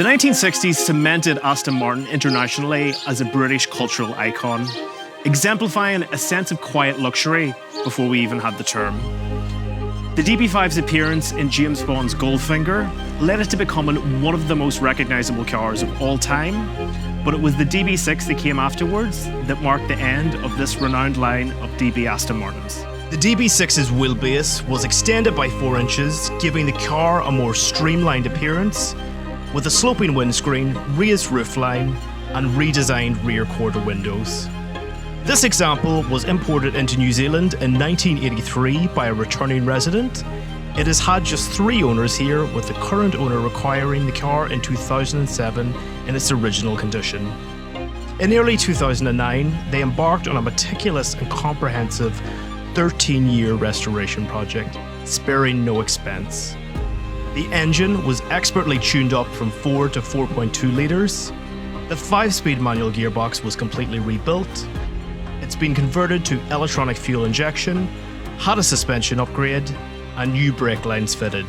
The 1960s cemented Aston Martin internationally as a British cultural icon, exemplifying a sense of quiet luxury before we even had the term. The DB5's appearance in James Bond's Goldfinger led it to becoming one of the most recognisable cars of all time, but it was the DB6 that came afterwards that marked the end of this renowned line of DB Aston Martins. The DB6's wheelbase was extended by 4 inches, giving the car a more streamlined appearance, with a sloping windscreen, raised roofline, and redesigned rear quarter windows. This example was imported into New Zealand in 1983 by a returning resident. It has had just 3 owners here, with the current owner acquiring the car in 2007 in its original condition. In early 2009, they embarked on a meticulous and comprehensive 13-year restoration project, sparing no expense. The engine was expertly tuned up from 4 to 4.2 litres. The 5-speed manual gearbox was completely rebuilt. It's been converted to electronic fuel injection, had a suspension upgrade, and new brake lines fitted.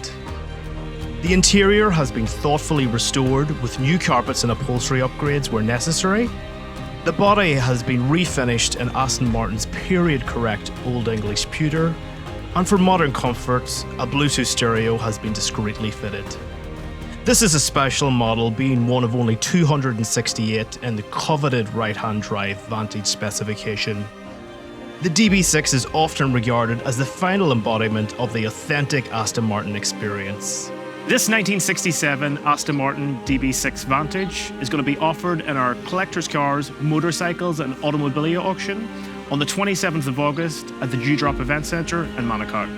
The interior has been thoughtfully restored with new carpets and upholstery upgrades where necessary. The body has been refinished in Aston Martin's period-correct Old English pewter, and for modern comforts, a Bluetooth stereo has been discreetly fitted. This is a special model, being one of only 268 in the coveted right-hand drive Vantage specification. The DB6 is often regarded as the final embodiment of the authentic Aston Martin experience. This 1967 Aston Martin DB6 Vantage is going to be offered in our Collector's Cars, Motorcycles and Automobilia auction on the 27th of August at the Dewdrop Event Centre in Manukau.